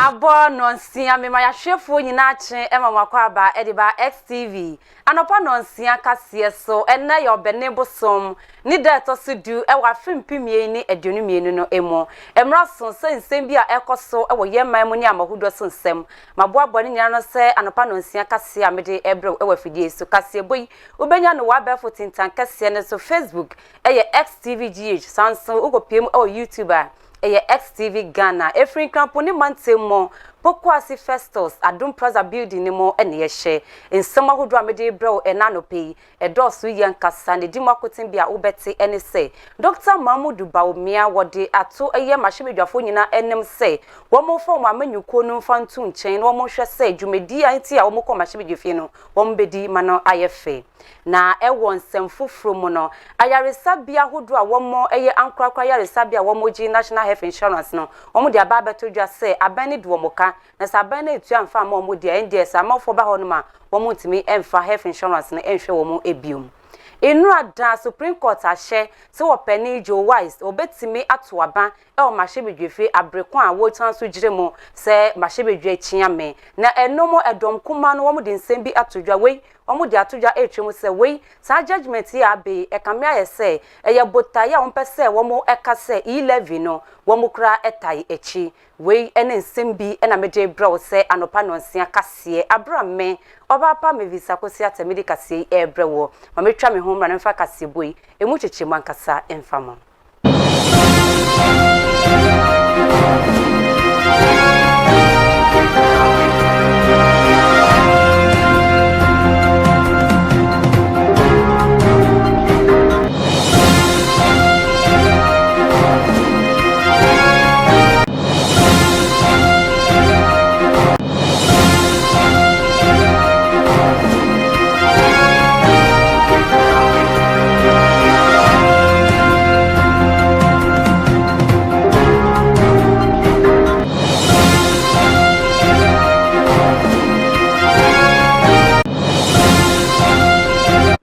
Abo nonsia me ma yahwefo nyina ache ema makwa aba ediba XTV anopa nonsia kase so enne ye obene bosom ni da to so du e wa fimpimie ni aduonu mienu no emo emra so sensem bi a ekoso e wo yeman mu ni amahudo so nsem maboabo ni nyina no se anopa nonsia kase a mede ebre e wa fidie so kase boy ubenya no wa befo tintan kase ne so Facebook e ye XTVGH sanso ugopiem o YouTuber eye XTV Ghana efrin krampo ni mantemo Pokwasi Festus Adum Plaza building ni mo ene ye hye nsema hodo amede bro enanope edoso yen kasa ne dimakotin bia ubeti ene se Dr. Mahmoud Baumia wode ato eye mahwebedwafo nyina enem se wo mo fo mo amanyuko no fantu nchen wo mo hwe se dwumedi anti a wo mo kọ mahwebedwafie no wo mbedi mano ayefe na ewo nsem foforo mu no ayaresa bia hodo a wo mo eye ankrakra ayaresa bia wo mo gi National Health Insurance no wo mo de aba betodwa se abani de wo mo ka na sabana etu amfa ma omo dia NDS amafo ba hono ma wo mo ntimi emfa health insurance na enhwe wo mo ebium enura da Supreme Court ahye se wo pani Joe Wise obetimi ato aba e o mahwebedwefe abrekon a wo tan so gire mo se mahwebedwe chiame na enomo edom kuma no wo mo de nsem bi atodwa wei omo di atodwa etwem se wei sa judgment ya be e kamia ye se eye botai a wompese wo mo eka se 11 no wo mo kra etai echi wei ene nsem bi na mede bro se anopa nonsia kase abrame oba pa me visa kosi atemedi kase e brewo ma metwa me ho mra na mfa kase boy emu chechemu ankasa emfama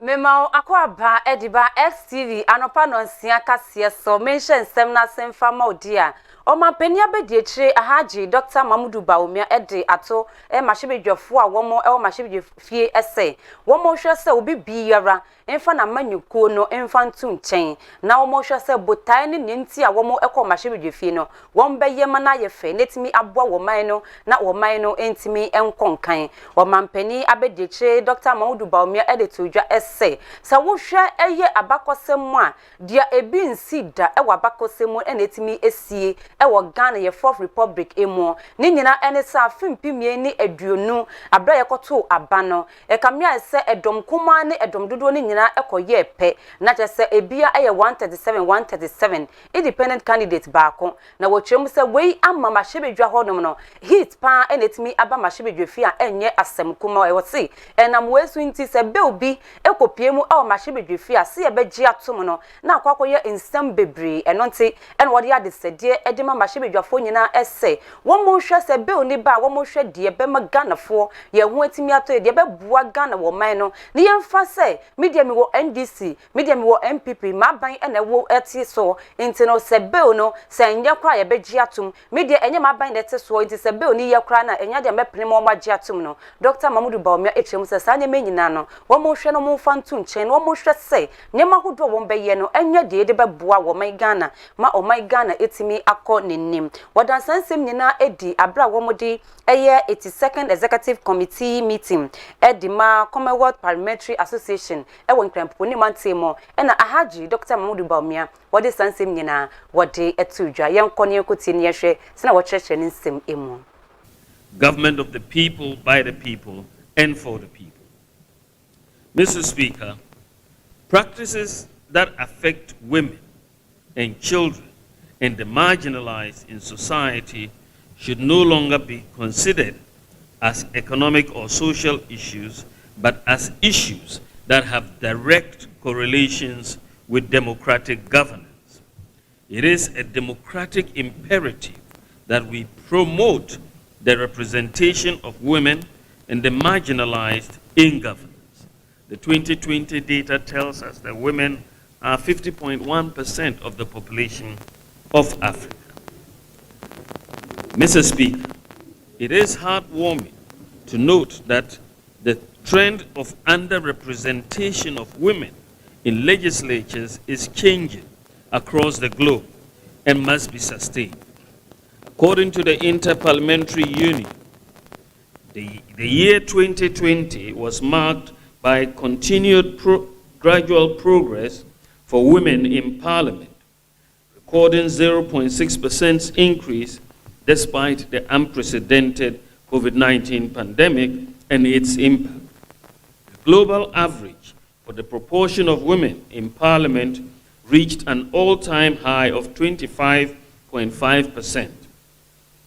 Mema akwa ba ediba XTV anopa nonsia kase so mention sem na semfa ma odia o ma pani abedi ekire ahaji Dr. Mahmoud Baumia ede ato mahwebedwafo a womo e mahwebedwafie ese womo hwe se obi biara emfa na manyuko no emfa ntu nchen na womo hwe se botai ne nenti a womo ekọ mahwebedwafie no wombe ma na yefe netimi aboa woman no na woman no entimi enkonkan o ma pani abedi ekire Dr. Mahmoud Baumia ede todwa ese sa wo hwe eye abakosem a dia ebi nsida e wabakosem enetimi esie ewo Ghana ye Fourth Republic emo ni nyina ene sa fimpimie ni aduonu abra yekoto abano e kamia se edom kuma ne edom dodo ni nyina ekoye pe na chese ebia eye 137 independent candidate baako na wo twem se wei amma mahwebedwa honom no hit pa enetimi aba mahwebedwafi a enye asem kuma e wosi enam wesu nti se be obi ekopiemu a mahwebedwafi a se ye begye atom no na akwakoye nsem bebre eno nti ene wode ade sedie edema mahwebedwafo nyina ese wo mo hwe se be oni ba wo mo hwe de be ma Ghanafo ye ho atimi ato de be bua Ghana wo man no ne yemfa se media mi wo NDC media mi wo MPP ma ban ene wo eti so nti no se be no se nya kra ye begye atom media enye ma ban de eti so nti se be oni ye kra na enya de mepene mo magye atom no Dr. Mahmoud Baumia echem se sa nya menyina no wo mo hwe no mo fa ntu nchen wo mo hwe se nyema hodo wo be ye no enya de be bua wo man Ghana ma o man Ghana etimi akọ nenim wadansansem nyina edi abra womodi eye 82nd executive committee meeting edi ma Commonwealth Parliamentary Association ewo nkrampo ni mantemo ena ahaji Dr. Mahmoud Baumia wode sansem nyina wode etudwa yenkọ ne ekoti ne yehwe sena wo kyerɛkyerɛ ne nsem emu government of the people, by the people, and for the people. Mr. Speaker, practices that affect women and children and the marginalized in society should no longer be considered as economic or social issues, but as issues that have direct correlations with democratic governance. It is a democratic imperative that we promote the representation of women and the marginalized in governance. The 2020 data tells us that women are 50.1% of the population of Africa. Mr. Speaker, it is heartwarming to note that the trend of underrepresentation of women in legislatures is changing across the globe and must be sustained. According to the Interparliamentary Union, the year 2020 was marked by continued gradual progress for women in Parliament, recording 0.6% increase despite the unprecedented COVID-19 pandemic and its impact. The global average for the proportion of women in Parliament reached an all-time high of 25.5%.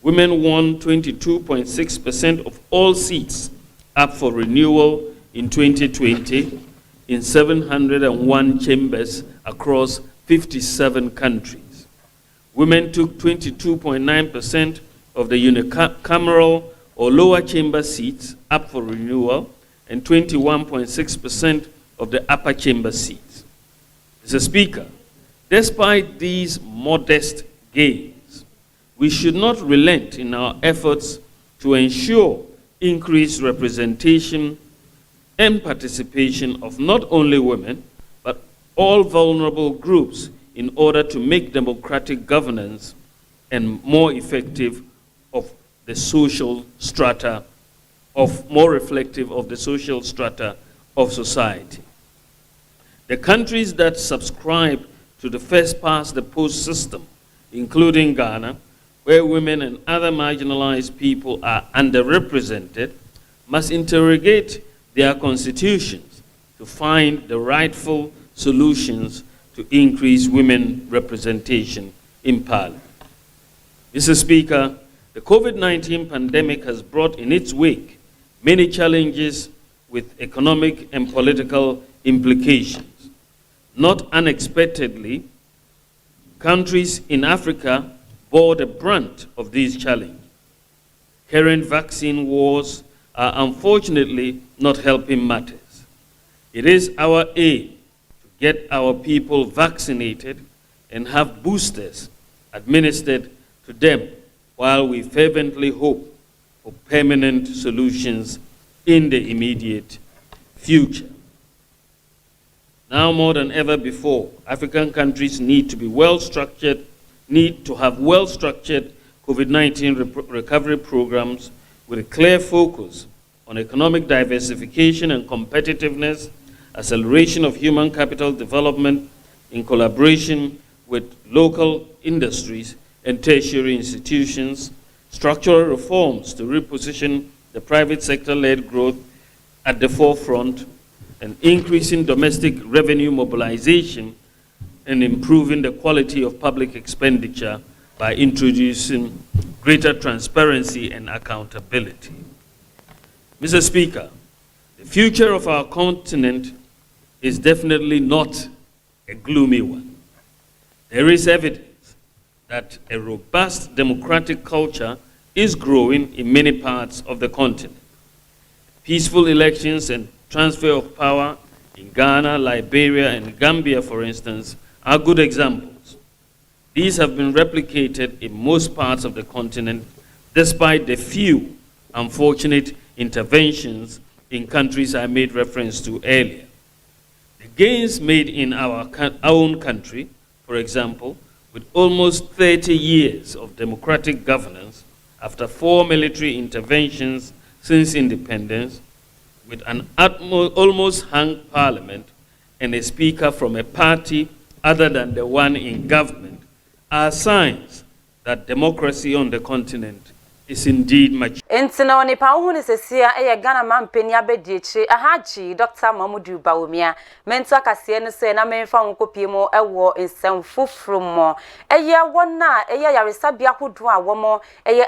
Women won 22.6% of all seats up for renewal in 2020 in 701 chambers across 57 countries. Women took 22.9% of the unicameral or lower chamber seats up for renewal and 21.6% of the upper chamber seats. Mr. Speaker, despite these modest gains, we should not relent in our efforts to ensure increased representation and participation of not only women, but all vulnerable groups in order to make democratic governance and more effective of the social strata more reflective of the social strata of society. The countries that subscribe to the first past the post system, including Ghana, where women and other marginalized people are underrepresented, must interrogate their constitutions to find the rightful solutions to increase women representation in Parliament. Mr. Speaker, the COVID-19 pandemic has brought in its wake many challenges with economic and political implications. Not unexpectedly, countries in Africa bore the brunt of these challenges. Current vaccine wars are unfortunately not helping matters. It is our aim to get our people vaccinated and have boosters administered to them while we fervently hope for permanent solutions in the immediate future. Now more than ever before, African countries need to have well-structured COVID-19 recovery programs with a clear focus on economic diversification and competitiveness, acceleration of human capital development in collaboration with local industries and tertiary institutions, structural reforms to reposition the private sector-led growth at the forefront, and increasing domestic revenue mobilization and improving the quality of public expenditure by introducing greater transparency and accountability. Mr. Speaker, the future of our continent is definitely not a gloomy one. There is evidence that a robust democratic culture is growing in many parts of the continent. Peaceful elections and transfer of power in Ghana, Liberia, and Gambia, for instance, are good examples. These have been replicated in most parts of the continent, despite the few unfortunate interventions in countries I made reference to earlier. The gains made in our own country, for example, with almost 30 years of democratic governance after 4 military interventions since independence, with an almost hung parliament and a speaker from a party other than the one in government, are signs that democracy on the continent is indeed mature. Intina oni pa hu ni sesia Ghana mampeni abediechi ahaji Dr. Mamudu Bawumia mento akase no se na memfa nkopie mo ewo nsem fufuru mo wona yaresabia hodo a womo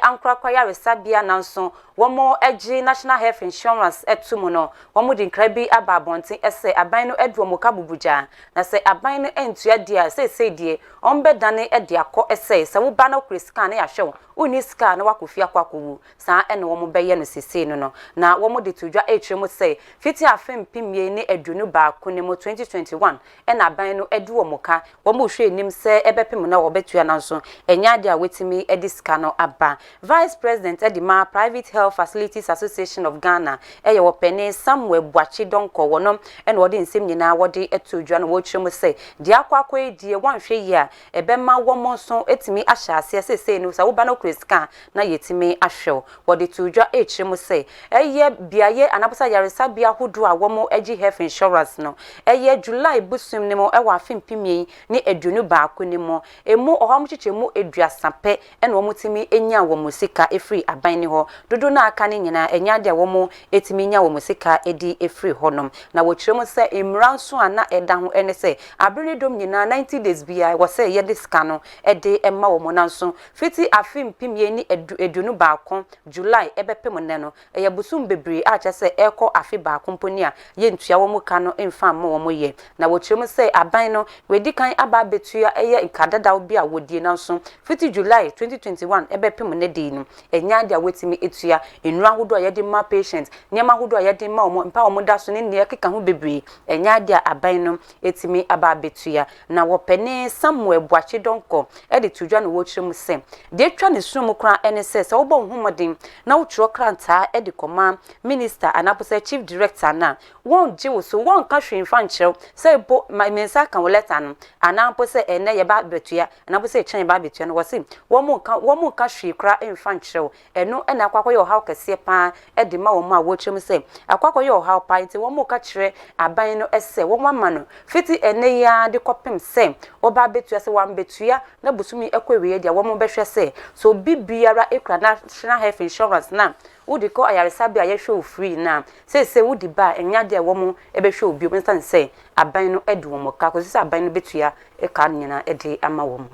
ankrakwa yaresabia nanso womo agi National Health Insurance etumu no womo di nkrabi ababonten ese aban no edu mo kabubuja na se aban no entua dia se die ombedane ede akọ ese se wo ba na krisika na yahwe uniska na wakofia akwakowu saa ene wo mo beye no sese no na wo mo de tudwa etwem say fiti afem pimie ni adunu ba ko ne mo 2021 ena aban no edu wo moka wo mo hwe nim se ebepem na wo betua na so enya de a wetimi ediska no aba Vice President Edima Private Health Facilities Association of Ghana eye wo pene Samuel Buachi Donko wonom ena wo de nsem nyina wo de etudwa no wo twem say de akwakwa edie wanhwe yi a ebema wo mo so etimi ahya ase sese no sa wo ba no kreska na yetimi ahwew wo de tudwa etwem say eye biaye anaposa yaresa bia hodo a wo mo agi health insurance no eye July busum ne mo ewa afimpimie ni adunu ba ko ne mo emu oham chichemu eduasape ena wo mutimi enya wo musika efri aban ne ho dodo na aka ne nyina enya de wo mo etimi nya wo musika edi efri honom na wo kyerem se emranso ana eda ho ene se abere dom nyina 90 days bia wo se ye diska no ede emma wo mo nanso fiti afimpimie ni adunu ba ko July ebepem ne no eye busum bebre a che se eko afi ba komponi a ye ntua wo mu ka no emfa mo wo mo ye na wo kyerem se aban no wedi kan aba betua eye nkadada obi a wodie nanso fiti July 2021 ebepem ne de no enya de a wetimi etua enura hodo a ye de ma patient niam hodo a ye de ma wo mpa wo da so ne ne keka ho bebre enya de aban no etimi aba betua na wo pene Samuel Buachi Donko e de tudwa no wo kyerem se de etwa ne sum kra ene se wo bo homodin na wo kyerɛ kranta e de koma minister anapose chief director na won je wo so won ka hwemfa nkyerɛw se bo mensa kan wo letter no anapose ene ye ba betua anapose chen ba betua no wo se wo mu ka hwe kra emfa nkyerɛw eno ena akwakɔ ye ohaw kɛse pa e de ma wo ma wo kyerem se akwakɔ ye ohaw pa nti wo mu ka kyerɛ aban no ese wo mama no fiti ene ya de kopem se wo ba betua se wan betua na busumi ekɔwe dia wo mu behwɛ se so bibiara ekra national health insurance na wudi ko ayaresa bia ye hwe free na se wudi ba enya de wo mu ebehwe obi o instant say aban no edu wo mu ka ko se aban no betua e ka nyina e de ama wo mu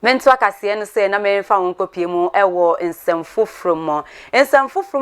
mento akase no se na me fa won kopie mu ewo nsɛmfofromo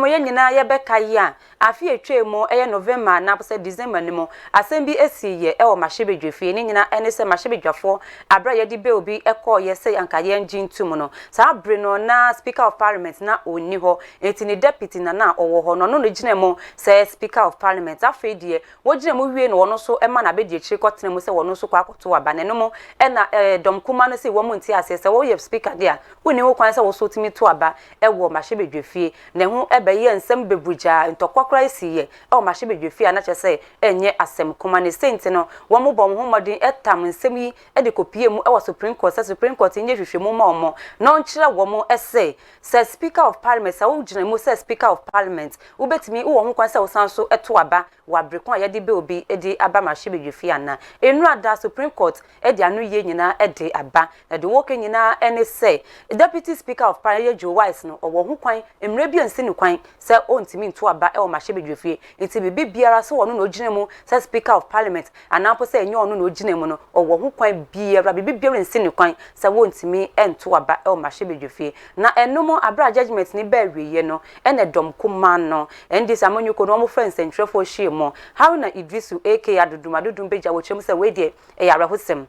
ye nyina ye beka yi a afi etwe mu eye November na pose December ni mu asem bi esiye ewo mahyebedwefie ni nyina ene se mahyebedwafo abra ye di be obi ekọ ye se anka ye njintum no sa abre no na Speaker of Parliament na oni ho enti ni deputy na owo ho no gina mu se Speaker of Parliament afi die wo gina mu wie no wono so ema na be die kire kotene mu se wono so kwa akoto abane no mu ena dom kuma no se wo mu nti ase se wo ye speaker dia woni wo kwan se wo so timi to aba ewo mahyebedwefie na hu ebe ye nsem bebuja ntokwa isiye e mahyebedwefie na che se enye asem kuma ne senti no wo mo bom homodin etam nsem yi e de kopie mu e wo Supreme Court nye hwehwemu ma omo no nkyere wo mo ese se Speaker of Parliament sa wo gina mu se Speaker of Parliament wo betimi wo ho kwan se wo san so eto aba wa brekon ye de be obi e de aba mahyebedwefie ana enu ada Supreme Court e de anu ye nyina e de aba na de wo ke nyina ene se Deputy Speaker of Parliament Joe Wise no wo ho kwan emre bi ansi ni kwan se ontimi nto aba e wo mahyebedwefie nti bibi biara so wono no gina mu se Speaker of Parliament anapo se enye ono no gina mu no wo ho kwan biara bibi biara nsi ni kwan se wontimi ento aba e wo mahyebedwefie na enomo abra judgment ni ba wiye no ene dom kuma no endi samanyuko no mo friends entrefo hie mo Haruna Idrisu aka Adudum beja wo chem se we de e yara hosem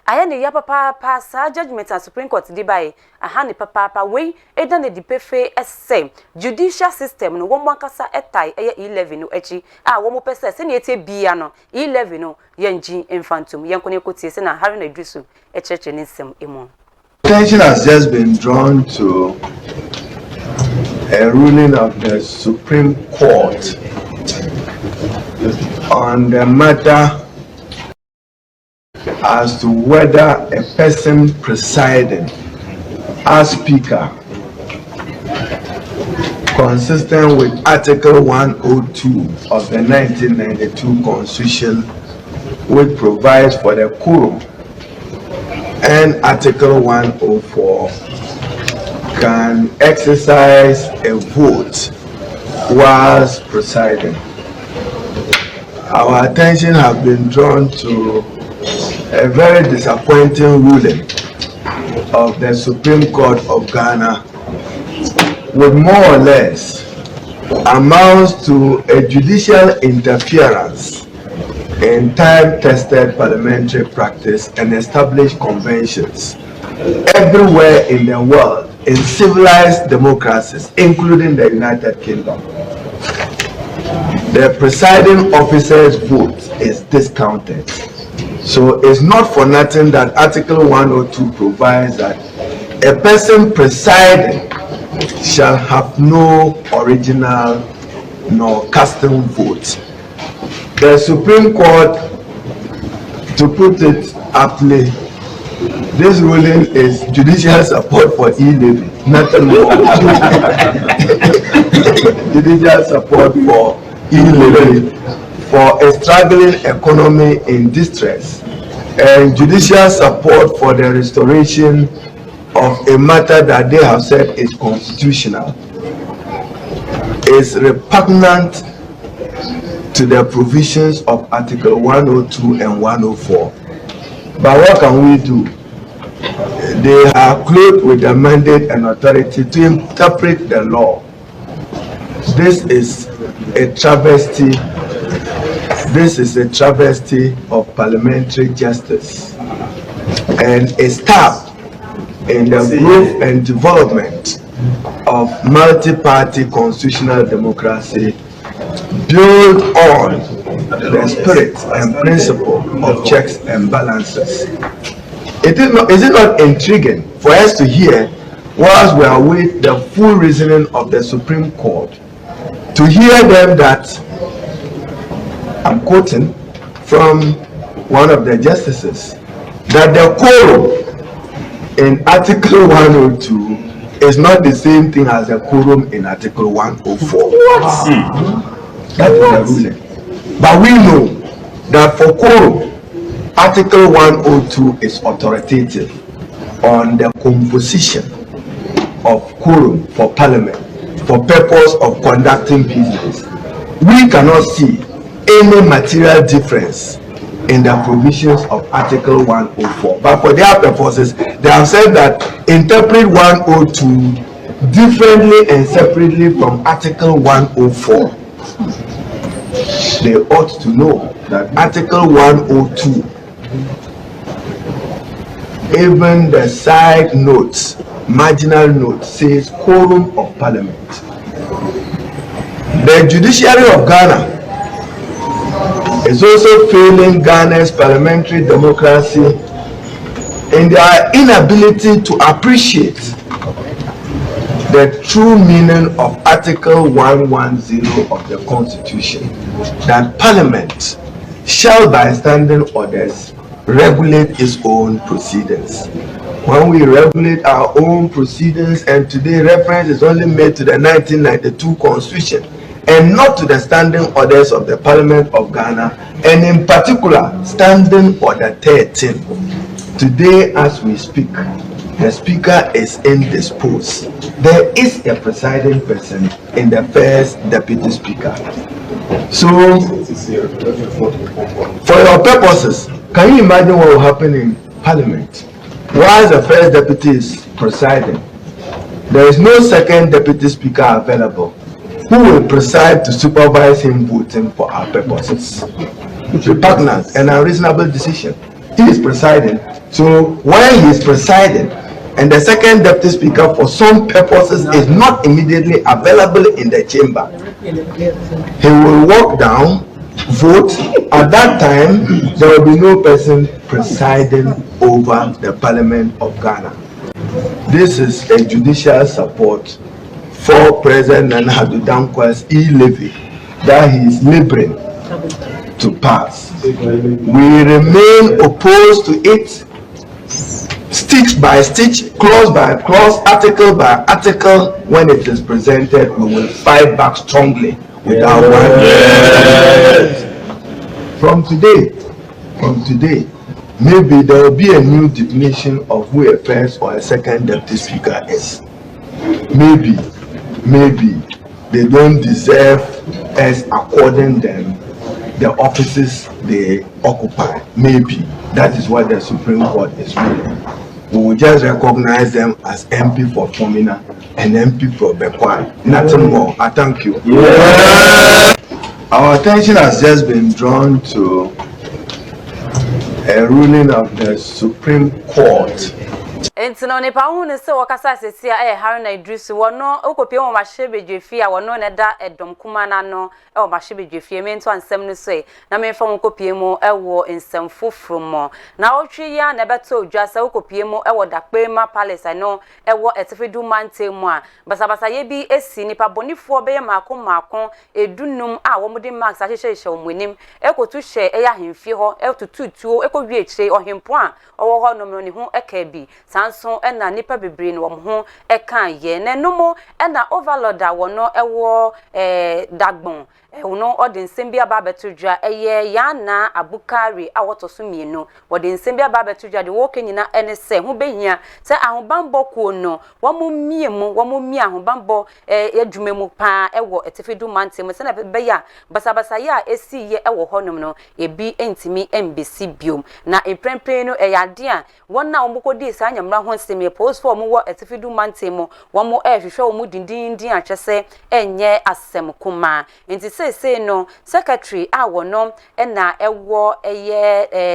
aya ne ya papa sa judgment and Supreme Court di bai aha ne papa we eda ne dipefe ese judicial system no wo mo akasa etai eye 11 no echi a wo mo pese se ne etie bia no 11 no yenji infantum yenkone kotie se na Haruna Idrisu echeche ne nsem emo. Attention has just been drawn to a ruling of the Supreme Court on the matter as to whether a person presiding as Speaker, consistent with Article 102 of the 1992 Constitution, which provides for the quorum, and Article 104, can exercise a vote whilst presiding. Our attention has been drawn to a very disappointing ruling of the Supreme Court of Ghana, which more or less amounts to a judicial interference in time-tested parliamentary practice and established conventions everywhere in the world in civilized democracies, including the United Kingdom, the presiding officer's vote is discounted. So it's not for nothing that Article 102 provides that a person presiding shall have no original nor custom vote. The Supreme Court, to put it aptly, this ruling is judicial support for e-levy, nothing more. Judicial support for e-levy for a struggling economy in distress, and judicial support for the restoration of a matter that they have said is constitutional, is repugnant to the provisions of Article 102 and 104. But what can we do? They are clothed with the mandate and authority to interpret the law. This is a travesty. This is a travesty of parliamentary justice, and a step in the growth and development of multi-party constitutional democracy built on the spirit and principle of checks and balances. Is it not intriguing for us to hear, whilst we await the full reasoning of the Supreme Court, to hear them that, I'm quoting from one of the justices, that the quorum in Article 102 is not the same thing as the quorum in Article 104. That is the ruling. But we know that for quorum, Article 102 is authoritative on the composition of quorum for Parliament for purpose of conducting business. We cannot see any material difference in the provisions of Article 104. But for their purposes, they have said that interpret 102 differently and separately from Article 104. They ought to know that Article 102, even the side notes, marginal note, says quorum of Parliament. The judiciary of Ghana is also failing Ghana's parliamentary democracy in their inability to appreciate the true meaning of Article 110 of the Constitution, that Parliament shall by standing orders regulate its own proceedings. When we regulate our own proceedings, and today reference is only made to the 1992 Constitution and not to the standing orders of the Parliament of Ghana, and in particular Standing Order 13. Today as we speak, the Speaker is indisposed. There is a presiding person in the first Deputy Speaker. So, for your purposes, can you imagine what will happen in Parliament? While the first Deputy is presiding, there is no second Deputy Speaker available who will preside to supervise him voting for our purposes. Repugnant and unreasonable decision. He is presiding. So when he is presiding and the second Deputy Speaker for some purposes is not immediately available in the chamber, he will walk down, vote. At that time, there will be no person presiding over the Parliament of Ghana. This is a judicial support for President Nana Addo Dankwa's e-levy that he is laboring to pass. We remain opposed to it, stitch by stitch, clause by clause, article by article. When it is presented, we will fight back strongly without one. Yes. From today, maybe there will be a new definition of who a first or a second Deputy Speaker is. Maybe they don't deserve us according them the offices they occupy. Maybe that is what the Supreme Court is ruling. We will just recognize them as MP for Fomina and MP for Bekwai. Nothing more. I thank you. Yeah. Our attention has just been drawn to a ruling of the Supreme Court Entino ne pa hu ne se wakasa sesia Haruna Idris wono okopie mo mahye bedwefi a wono ne da edom kuma na no wo mahye bedwefi me nto ansem no so na me fa mo kopie mo wo nsem foforo mo na otwe ya na beto odwa se okopie mo wo Dakpema Palace no wo etefedu mante mu a basabasa ye bi esi nipa bonifo be maako edunum a wo mode max ahyehye omunim ekotu hye ya hemfie ho etututuo ekowie ekire ohempo a owo ho no ne ho eka bi sanso ena nipa bebre no wo ho eka ye na nomo ena overlord a wono ewo dagbon uno odin sembi aba betudwa yana abukari awotoso mienu wodin sembi aba betudwa de wo kenyina ene se ho behia se ahobambo ko no womo mie ahobambo adwumemu pa ewo etefedu mantem se na beya basabasa ya esi ye ewo honom no ebi entimi embesi biom na emprempren no eyade a wona omukodi sa anyamra ho nsem post for mo wo etefedu mantem womo ehwehwe omu dindindin atwese enye asem kuma enti se no secretary a wono na ewo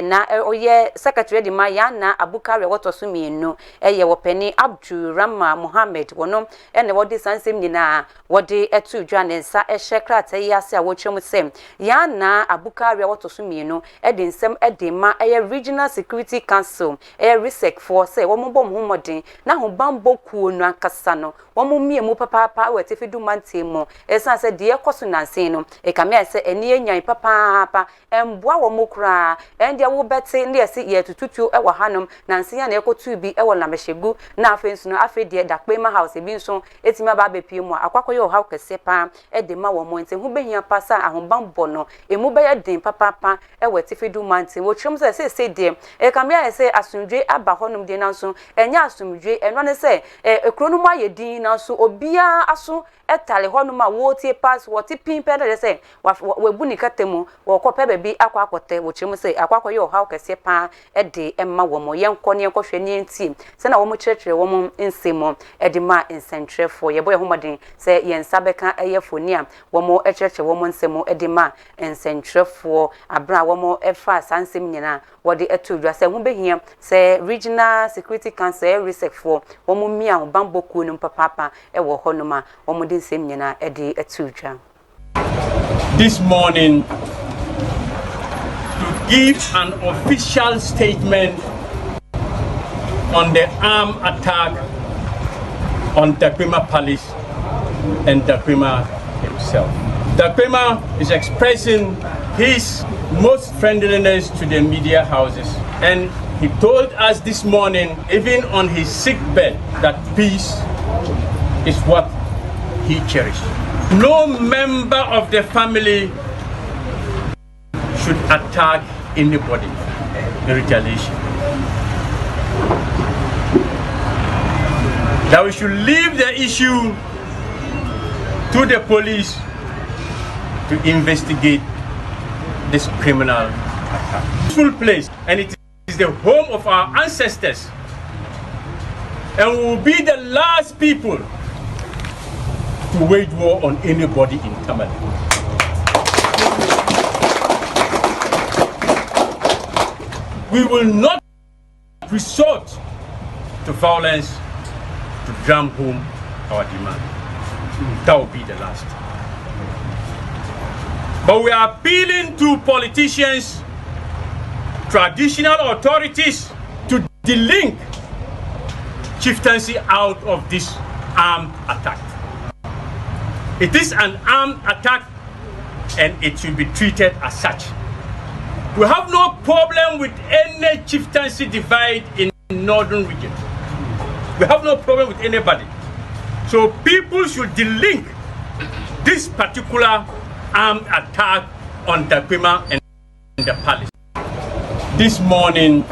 na oye secretary di Mayana Abukari wotoso mienu wo Penny Abdurrahman Mohammed wono na wodi sansem nyina wodi etu dwa ne nsa ehye krata yi ase a wotwem sem yana Abukari wotoso mienu de nsem de ma regional security council RISEC for say wo mo bom homodin na ho bambo kuo no akasa no wo mo mie mu papa we tefedu mantemo esan se de ekoso nansen no ekame ese eni enyan papa emboa wo mokra ende wo bete ndi ese ye tututu ewo hanom nansen ya na ekotu bi ewo lamehegu na afensu no afe de Dakpema house bi nso etima ba bepie mu akwakoye ohaw kese pa de ma wo mo nten hu behia pasa ahobambo no emu be ye den papa ewo tefedu manten wo twem se de ekame ese asundwe aba honom de nanso enya asumdwe eno ne se ekro no mu ayedin nanso obia aso etale honuma wo tie pass wo ti pimpe de se we bu ni katemu wo ko pe bebi akwakote wo chim se akwakoye ohaw kese pa de emma wo mo yenko ne yenko hwe ni nti se na wo mo kyerkyere wo mo nsemo de ma nsentrefo ye boye homaden se yensa beka eyefoni a wo mo kyerkyere wo mo nsemo de ma nsentrefo abra wo mo efa sansem nyina wo de etudwa se ho behia se regional security council RISEC for wo mo mia ho bamboku no papa wo honoma wo mo de nsem nyina de etudwa. This morning to give an official statement on the armed attack on Dakpema Palace and Dakpema himself. Dakpema is expressing his most friendliness to the media houses, and he told us this morning, even on his sick bed, that peace is what he cherished. No member of the family should attack anybody in retaliation. That we should leave the issue to the police to investigate this criminal attack. Peaceful place, and it is the home of our ancestors, and we will be the last people to wage war on anybody in Tamale. We will not resort to violence to drum home our demand. That will be the last. But we are appealing to politicians, traditional authorities to delink chieftaincy out of this armed attack. It is an armed attack and it should be treated as such. We have no problem with any chieftaincy divide in the northern region. We have no problem with anybody. So people should delink this particular armed attack on Dakpema and the palace. This morning,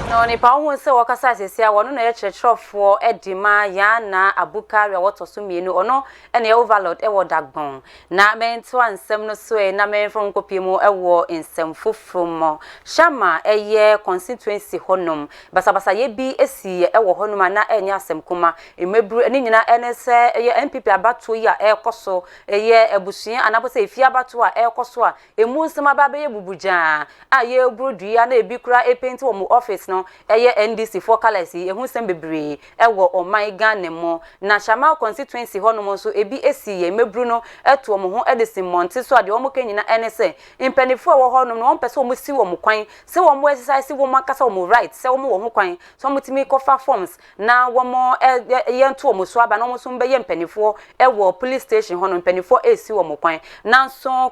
no ni pa hu se wakasa sesia wono na ye kyerkyerofo edima yana Abukari wotoso mienu ono ene overlord ewo dagbon na mento ansem no so na menfo nkopiem ewo nsem fofrom shama eye constituency honom basabasa ye bi esi ewo honom na enya asem kuma emebru eni nyina ene se eye MPP abato ya ekoso eye ebusuan anabose efi abato a ekoso a emu nsem aba be ye bubuja a ye brudu ya na ebi kura epenti wo mu office no no eye NDC for colors ehu sem bebre ewo oman Ghana mo na Shama constituency ho no mo so ebi esiye mebru no eto omo ho edison monte so ade omo kanyina enese impenifo wo ho no no pese omo si wo mo kwan se wo mo exercise wo makasa wo mo right se wo mo wo ho kwan so mo timi kofa forms na wo mo yento omo so aba no mo so mbe ye impenifo ewo police station ho no impenifo esi wo mo kwan na so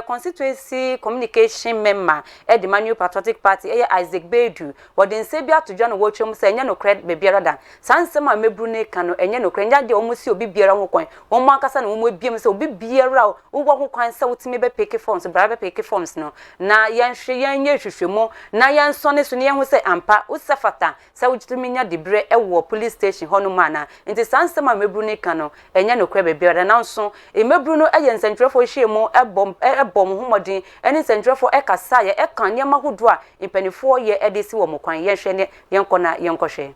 constituency communication member the Manual Patriotic Party Isaac Bedu wodin se bia to John wo twem se enye no credit be biara da sansem a mebru ne ka no enye no krenya de omo si obi biara ho kwan wo mo akasa na wo mo biem se obi biara wo ho kwan se wotime be pick forms bra be pick forms no na yenhwe yenye hwehwemu na yenso ne so ne ho se ampa usafata se wotime nya debre ewo police station ho no mana nti sansem a mebru ne ka no enye no credit be biara na nso mebru no eye nsentwefo hwiemu ebom ho modin ene nsentwefo ekasa ye kan niam ahodo a impenifo ye edisi wo mokwan ye hwe ne yenkona yenkohwe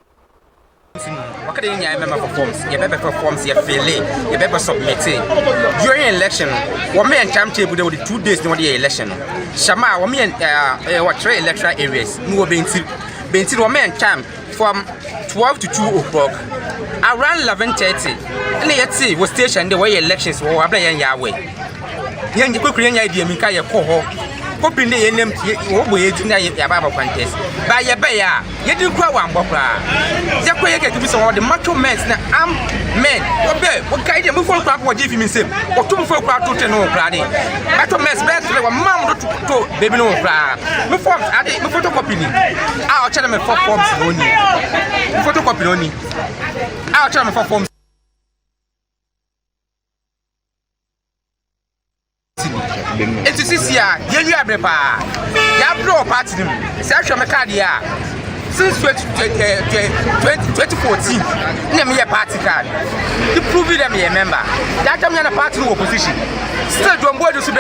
wakade nya member for forms ye be forms ye fill ye be submit during election wo me en table there with 2 days no the election Shama wo me what 3 electoral areas no wo benti wo me en from 12 to 2 o'clock around 11:30 and yet was station the way elections wo abla yen yawe yen kwekure nya idea mi ka ye ko ho Hoping the name we ya Bible contest. By your bear, you do cry one bopra. Zakoya get to be some of the macho men, I'm men. What kind of move on crap what if you miss him? Or 2 for crowd to no granny. Macho men's best like a mom to baby no crap. No forms, I did no photocopy. I'll tell them for forms only. Photocopy only. I'll tell them for forms. It's this year, you have a pa. You have no party. It's actually a card here. Since 2014, name me a party card. You prove it, me a member. That time you're a party in opposition. Still, don't go to the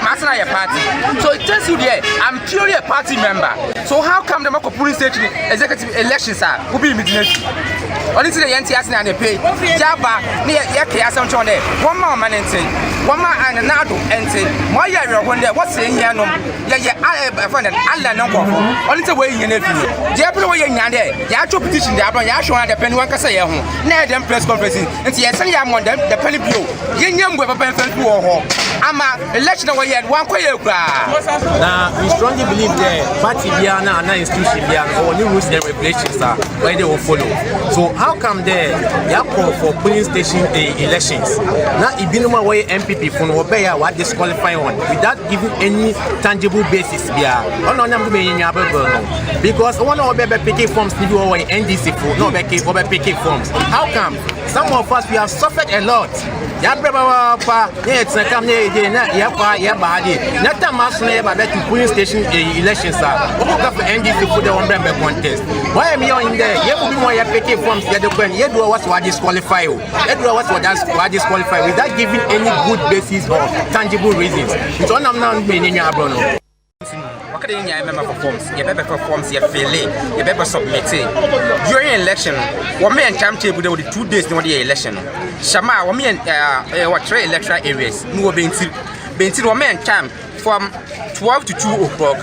Masana party. So it tells you there, I'm purely a party member. So how come the Mako police station executive elections are will be immediately? Only to the NTS and they pay. Java near Yakiasam Chone, 1 more man and say, 1 more and another and say, why are you wonder what's saying here? No, I find an Allah number. Only the way you know. Way in Yande, Yacho petition, the Abba Yasho and the Penwaka say, near them press conference, and see, I say, I'm on them, the Penny Blue, Yin with a pen war. I'm a election away at 1 quarter. Now, we strongly believe that party Biana and institution Biana or new rules and regulations are where they will follow. So, how come there, you call for polling station elections? Now, if you know why MPP from Obeya what disqualify on without giving any tangible basis, because one of the PK forms if you are NDC for no PK forms. How come some of us we have suffered a lot? It's a come near not a mass labor that to police station elections are for NDC for the 1 member contest. Why am I in there? You will be more PK forms the when you do what disqualify you. You do what disqualify without giving any good basis or tangible reasons. It's all I'm not meaning your Bruno. Wakade nya member for forms ye be forms ye fill ye be submit during election wo me en table there with 2 days no the election Shama wo me en what 3 electoral areas no wo benti wo me en from 12 to 2 o'clock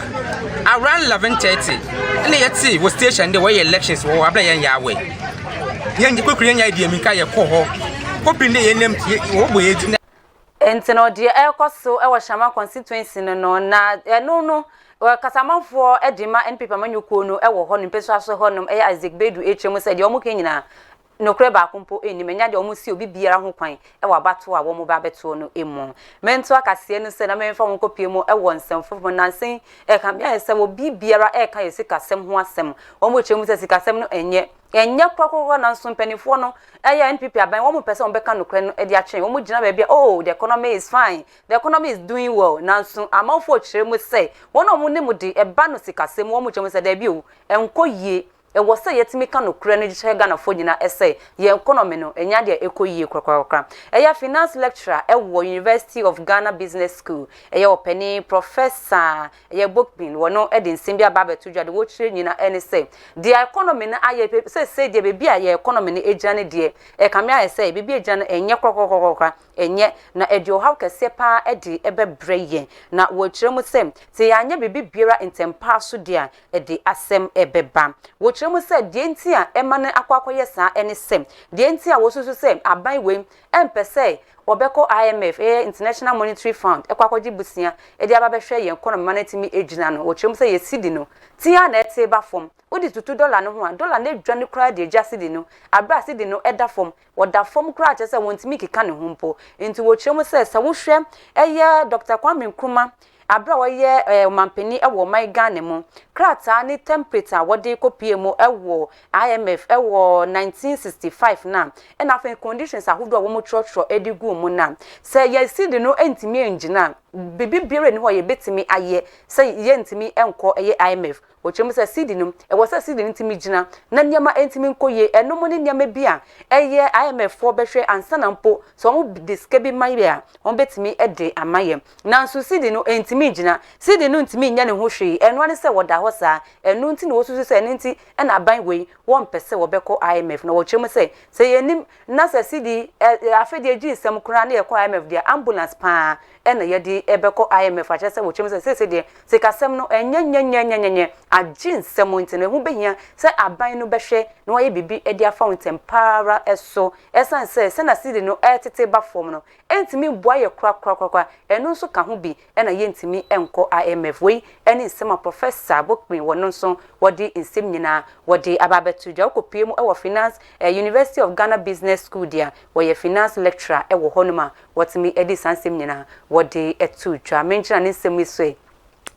around 11:30 and yet was station the way elections wo abla yen yawe yen kwekure nya idea mi ka ye ko ho hoping the name wo boye Enteno de ekoso e wo Shama constituency no na no kasamanfo edima NPP amanyuko no e wo ho no peso aso ho no e Isaac Bedu HM said yo mo kenyina no kre ba kompo enim nya de o mo si obi biara ho kwan e wa bato a wo mo ba beto no emu mento akase no se na memfa wo kopie mu e wo nsemfo nansen e kan bia se wo bi biara e kan yesikasem ho asem wo mo chemu se sikasem no enye kwakoko na nso mpanifo no eya NPP aban wo mo pese on beka no kre no e di achen wo mo gina ba bia oh the economy is fine the economy is doing well na nso amafo chire mu se wo no mo ne mu di e ba no sikasem wo mo chemu se da bi o enko yie was say yetimi ka no kura ne giche Ghana fo nyina essay ye economy no enya de ekoyie kwakwa eya finance lecturer ewo University of Ghana Business School eya openi professor eya Bokpin wono edin simbia babetu dwade wo chire nyina ene say the economy na aye say de bebi aye economy ne ejane de e kame aye say bebi ejane enye kwakwa enye na edio how kese pa edi ebebreye na wo chire mu say se anya bebi biara intempa so dia edi asem ebeba wo chire mu say de enti a emane akwakoye sa ene sem de enti a wo susu say aban we empese obeko IMF International Monetary Fund ekwakoji busia edi ababehwe ye kono manetimi ejina no wo chire mu say ye sidi no tia na ete ba fom odi tutu dollar no ho a dollar na edwane kra de agya sidi no abra sidi no eda fom woda fom kra che se wontimi kika ne ho mpo enti wo chire mu say sa wo hwe eye Dr. Kwame Nkrumah abra woye mampeni ewo my Ghana mu krata ni temperature wode kopie mu ewo IMF ewo 1965 na and afen conditions ahodo wo mo trotro edigu mu na say ye sidi no entimi engina bibi biere ni ho ye betimi aye say ye entimi enko eye IMF ochemu say sidi no ewo say sidi ntimi gina na nyama entimi nkoye enomo ni nyama bia eye IMF fo behwe ansa na mpo so mo diske bi maybe on betimi ede amaye na so sidi no entimi gina sidi no ntimi nya ne ho hwe eno ane say woda ho sa eno nti na wosusu say enti na aban we won pese wo beko IMF na ochemu say yenim na say sidi afedi agi sem kura na ye ko IMF dia ambulance pa ena ye di ebeko IMF a chese wochemu say de se kasem no enyenyenyenyenyenye agin sem enti ne ho behia say aban no behwe na wo ye bibi edi afa wontempara eso esan say se na sidi no etete ba form no entimi boa ye kra eno nso ka ho bi ena ye ntimi enko IMF we eni sema professor Bokpin wono nso wodi nsem nyina wodi ababetu dwa kopie mu ewo finance University of Ghana Business School dia wo ye finance lecturer ewo honoma wotimi edi sansem nyina wodi etu dwa menchina ne nsem isoi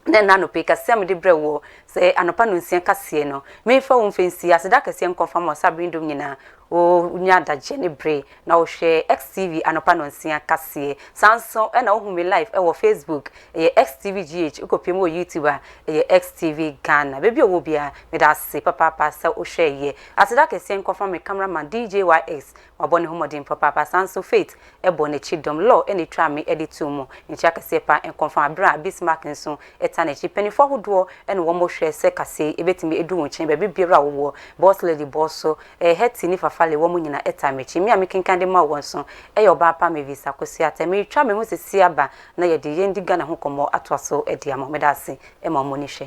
na nano peka sem de brewo se anopa no nsia kase no mefa wo mfensi aseda kase nkonfam o sabrindom nyina o nya daje ne bre na o hwe XTV anopa no nsia kase sanso na wo humi live e wo Facebook XTVGH ukopie mo YouTube XTV Ghana bebi owo bia me da se papa sa o hwe ye aseda kase nkonfam me cameraman DJYS wabone homodin papa sanso faith e bone chidom law eni twa me editu mu ntia kase pa nkonfam abra Bismarck nso etane chi penifo hodo ene wo mo hwe se kase ebetimi edu won chen be biara wo boss lady boss so heti ni fafale wo mu nyina etame chi mi amikinkande ma wo nso eyo ba pa me visa kosi atame twa me ho sisi aba na ye de yendi Ghana ho komo atoaso edi amo medase e ma mo ni hwe